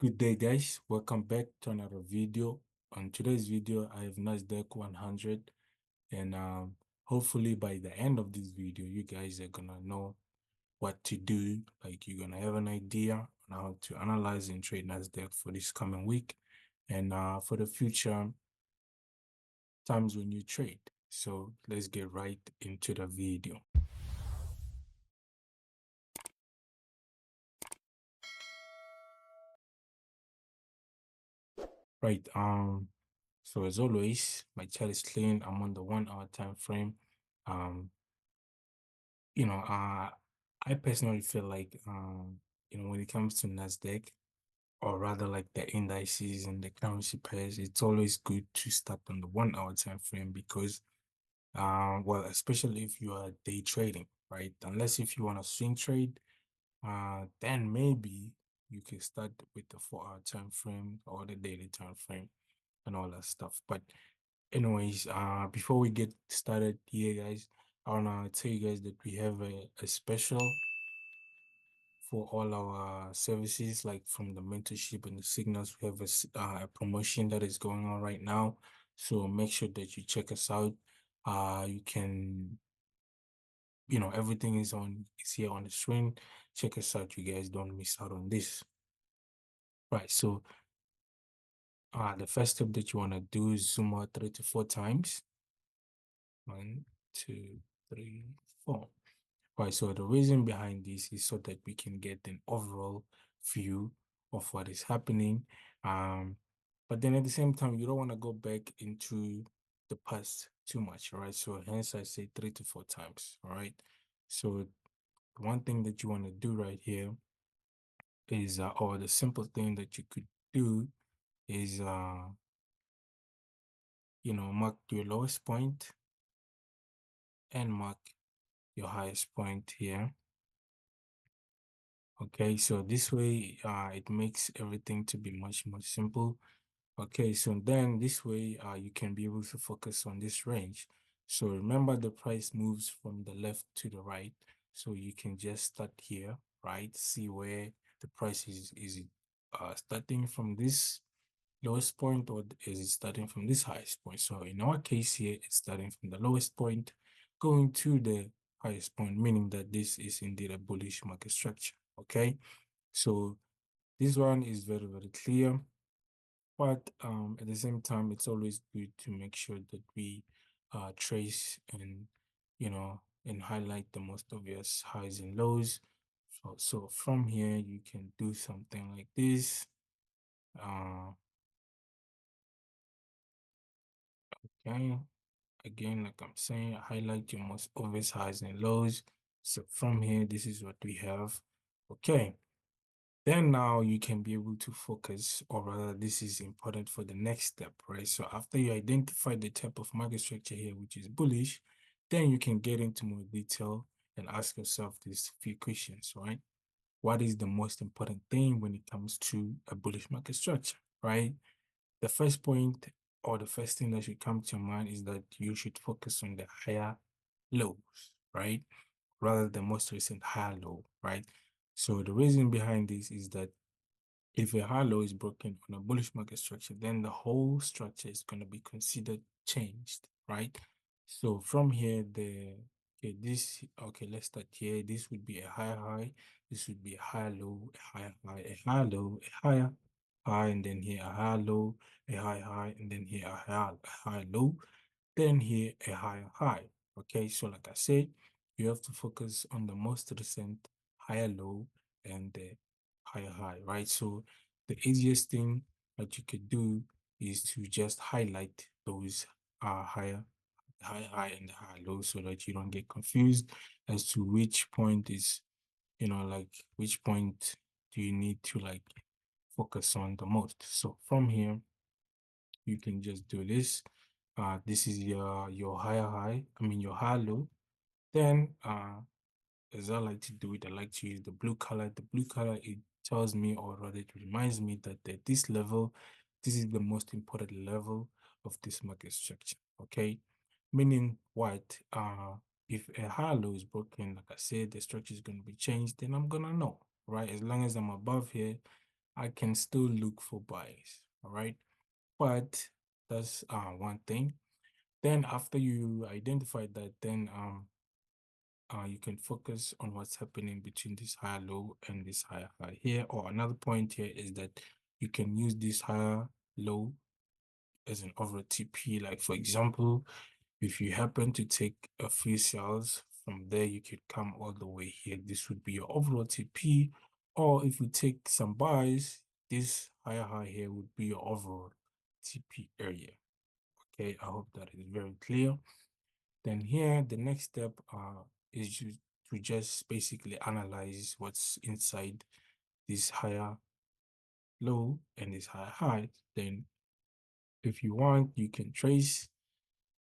Good day, guys. Welcome back to another video. On today's video, I have NASDAQ 100, and hopefully by the end of this video, you guys are gonna know what to do. Like, you're gonna have an idea on how to analyze and trade NASDAQ for this coming week and for the future times when you trade. So let's get right into the video. Right. So as always, my chart is clean. I'm on the 1 hour time frame. You know, I personally feel like when it comes to NASDAQ, or rather like the indices and the currency pairs, it's always good to start on the 1 hour time frame because well, especially if you are day trading, right? Unless if you want to swing trade, then maybe you can start with the 4 hour time frame or the daily time frame and all that stuff. But anyways, before we get started here, guys, I wanna tell you guys that we have a special for all our services, like from the mentorship and the signals. We have a promotion that is going on right now, so make sure that you check us out. You can, everything is here on the screen. Check us out, you guys. Don't miss out on this. Right. So, the first step that you wanna do is zoom out 3 to 4 times. 1, 2, 3, 4. Right, so the reason behind this is so that we can get an overall view of what is happening. But then at the same time, you don't want to go back into the past too much, all right? So hence I say 3 to 4 times, all right? So one thing that you want to do right here is, or the simple thing that you could do is, mark your lowest point and mark your highest point here. Okay, so this way it makes everything to be much more simple. Okay, so then this way you can be able to focus on this range. So remember, the price moves from the left to the right, so you can just start here, right? See where the price is it starting from this lowest point, or is it starting from this highest point? So in our case here, it's starting from the lowest point going to the highest point, meaning that this is indeed a bullish market structure. Okay, so this one is very, very clear, but at the same time, it's always good to make sure that we trace and and highlight the most obvious highs and lows. So from here you can do something like this. Okay, again, like I'm saying, highlight your most obvious highs and lows. So from here, this is what we have. Okay, then now you can be able to focus, or rather, this is important for the next step, right? So after you identify the type of market structure here, which is bullish, then you can get into more detail and ask yourself these few questions, right? What is the most important thing when it comes to a bullish market structure, right? The first point, or the first thing that should come to your mind, is that you should focus on the higher lows, right? Rather than most recent higher low, right? So the reason behind this is that if a high low is broken on a bullish market structure, then the whole structure is going to be considered changed, right? So from here, let's start here. This would be a higher high. This would be a higher low, a higher high, a higher low, a higher high, and then here a higher low, a high high, and then here a high low, then here a higher high. Okay, so like I said, you have to focus on the most recent higher low and the higher high, right? So the easiest thing that you could do is to just highlight those higher high and high low, so that you don't get confused as to which point is, like which point do you need to like focus on the most. So from here, you can just do this. This is your higher high, your high low. Then as I like to do it, I like to use the blue color. The blue color, it tells me, or rather it reminds me, that at this level, this is the most important level of this market structure. Okay, meaning what? If a high low is broken, like I said, the structure is going to be changed, then I'm gonna know, right? As long as I'm above here, I can still look for buys. All right. But that's one thing. Then after you identify that, then you can focus on what's happening between this higher low and this higher high here. Or another point here is that you can use this higher low as an overall TP. Like for example, if you happen to take a few sales from there, you could come all the way here. This would be your overall TP. Or if you take some buys, this higher high here would be your overall TP area. Okay, I hope that is very clear. Then here, the next step is to just basically analyze what's inside this higher low and this higher high. Then if you want, you can trace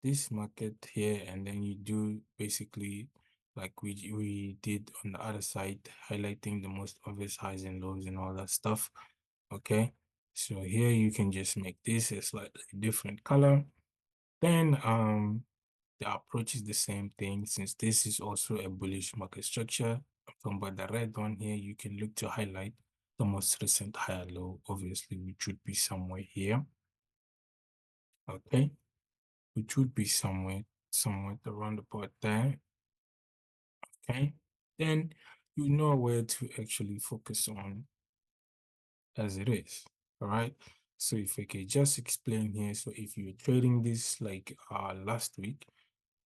this market here, and then you do basically like we did on the other side, highlighting the most obvious highs and lows and all that stuff. Okay, so here you can just make this a slightly different color. Then the approach is the same thing. Since this is also a bullish market structure, from by the red one here, you can look to highlight the most recent higher low, obviously, which would be somewhere here. Okay, which would be somewhere around about there. Okay, then you know where to actually focus on as it is. All right. So if I could just explain here, so if you're trading this like last week,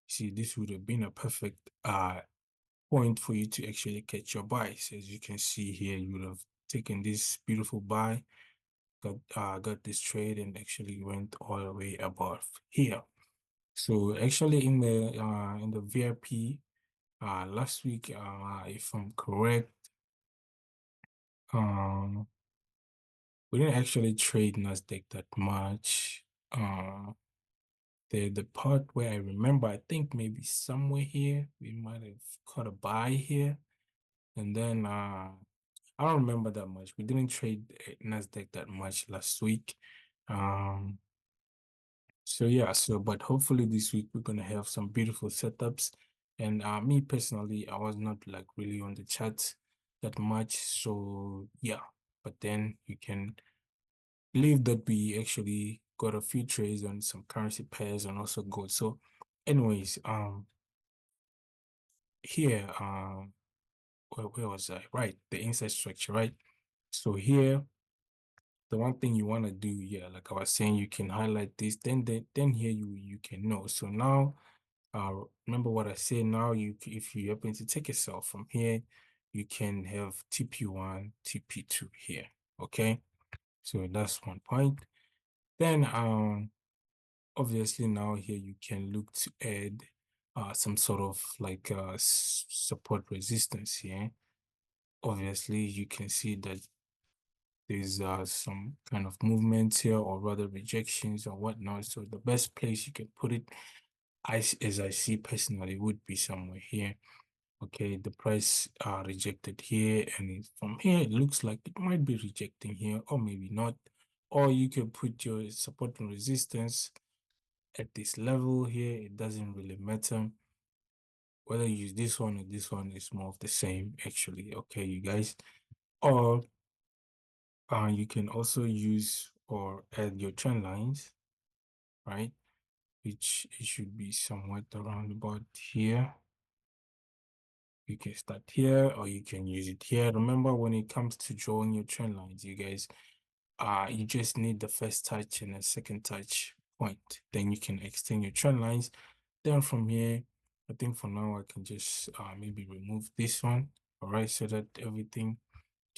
see, this would have been a perfect point for you to actually catch your buys. As you can see here, you would have taken this beautiful buy, got this trade, and actually went all the way above here. So actually in the VIP last week, if I'm correct, we didn't actually trade NASDAQ that much. The part where I remember, I think maybe somewhere here, we might have caught a buy here. And then I don't remember that much. We didn't trade NASDAQ that much last week. So yeah, but hopefully this week we're gonna have some beautiful setups. And me personally, I was not like really on the charts that much. So yeah, but then you can believe that we actually got a few trades on some currency pairs and also gold. So anyways, here, where was I? Right, the inside structure, right? So here, the one thing you want to do, yeah, like I was saying, you can highlight this, then here you can know. So now, remember what I said. Now if you happen to take a sell from here, you can have TP1, TP2 here. Okay, so that's one point. Then obviously now here you can look to add some sort of like support resistance here. Obviously, you can see that there's some kind of movements here, or rather rejections or whatnot. So the best place you can put it, as I see personally, would be somewhere here. Okay, the price rejected here, and from here it looks like it might be rejecting here, or maybe not. Or you can put your support and resistance at this level here. It doesn't really matter whether you use this one or this one. Is more of the same actually. Okay, you guys. Or you can also use or add your trend lines, right? Which it should be somewhat around about here. You can start here or you can use it here. Remember, when it comes to drawing your trend lines, you guys, you just need the first touch and a second touch point. Then you can extend your trend lines. Then from here, I think for now I can just maybe remove this one, all right, so that everything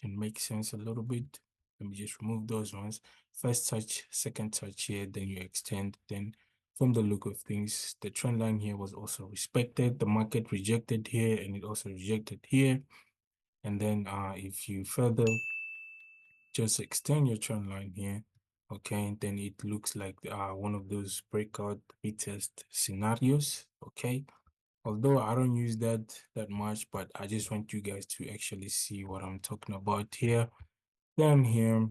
can make sense a little bit. Let me just remove those ones. First touch, second touch here, then you extend. Then from the look of things, the trend line here was also respected. The market rejected here and it also rejected here. And then if you further just extend your trend line here, okay, then it looks like one of those breakout retest scenarios, okay. Although I don't use that much, but I just want you guys to actually see what I'm talking about here. Then here,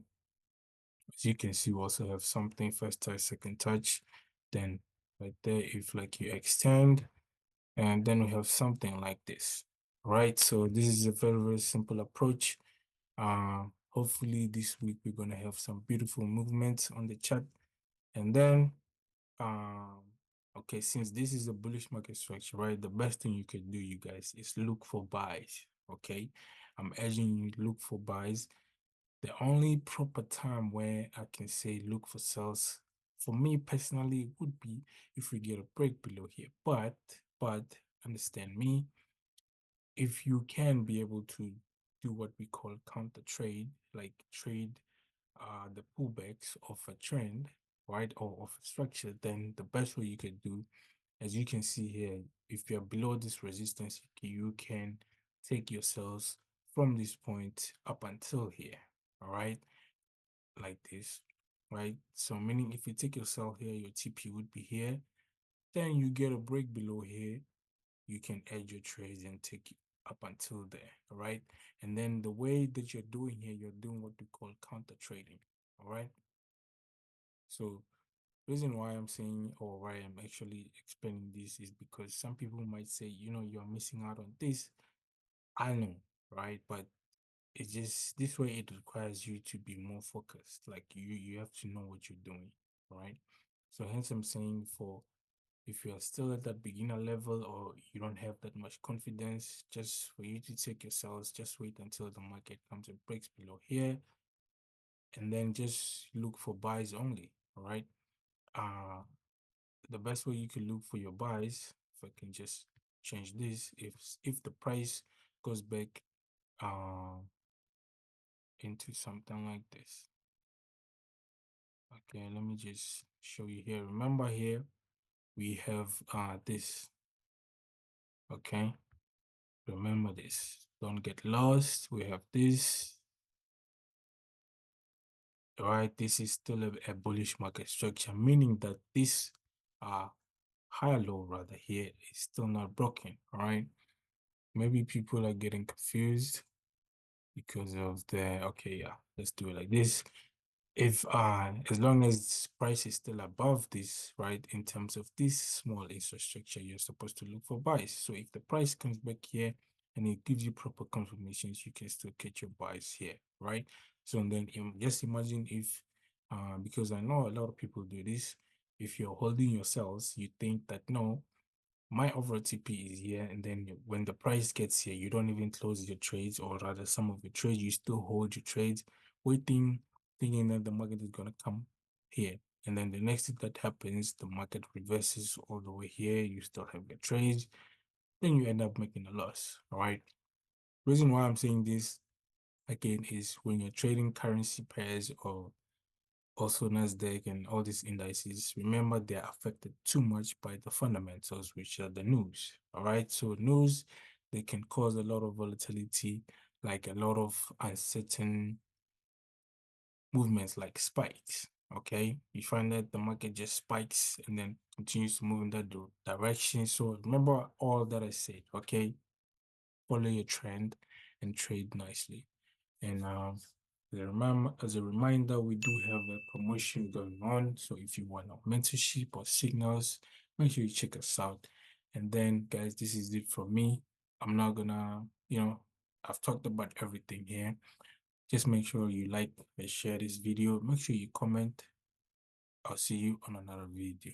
as you can see, we also have something first touch, second touch. Then right there, if like you extend, and then we have something like this, right? So this is a very, very simple approach. Hopefully this week we're gonna have some beautiful movements on the chart. And then okay, since this is a bullish market structure, right? The best thing you can do, you guys, is look for buys. Okay. I'm urging you look for buys. The only proper time where I can say look for sales for me personally would be if we get a break below here. But understand me, if you can be able to do what we call counter trade, like trade the pullbacks of a trend, right, or of a structure, then the best way you could do, as you can see here, if you're below this resistance, you can take your sales from this point up until here, all right, like this, right? So meaning if you take your sell here, your TP would be here, then you get a break below here, you can edge your trades and take it up until there, all right? And then the way that you're doing here, you're doing what we call counter trading, all right? So reason why I'm saying, or why I'm actually explaining this, is because some people might say, you're missing out on this. I know, right? But it's just this way it requires you to be more focused. Like you have to know what you're doing, right? So hence I'm saying, for if you are still at that beginner level or you don't have that much confidence, just for you to take your sales, just wait until the market comes and breaks below here, and then just look for buys only, all right? The best way you can look for your buys, if I can just change this, if the price goes back into something like this. Okay, let me just show you here. Remember here we have this. Okay, remember this, don't get lost. We have this, right? This is still a bullish market structure, meaning that this higher low rather here is still not broken. All right, maybe people are getting confused because of the, okay, yeah, let's do it like this. If as long as price is still above this, right, in terms of this small infrastructure, you're supposed to look for buys. So if the price comes back here and it gives you proper confirmations, you can still catch your buys here, right? So then just imagine if because I know a lot of people do this, if you're holding your sales, you think that no, my overall TP is here, and then when the price gets here, you don't even close your trades, or rather some of your trades, you still hold your trades, waiting, thinking that the market is going to come here. And then the next thing that happens, the market reverses all the way here, you still have your trades, then you end up making a loss. All right. Reason why I'm saying this again is when you're trading currency pairs or also NASDAQ and all these indices, remember they are affected too much by the fundamentals, which are the news. All right. So news, they can cause a lot of volatility, like a lot of uncertain movements, like spikes. Okay. You find that the market just spikes and then continues to move in that direction. So remember all that I said. Okay. Follow your trend and trade nicely. And as a reminder, we do have a promotion going on. So if you want a mentorship or signals, make sure you check us out. And then, guys, this is it from me. I'm not gonna, I've talked about everything here. Just make sure you like and share this video. Make sure you comment. I'll see you on another video.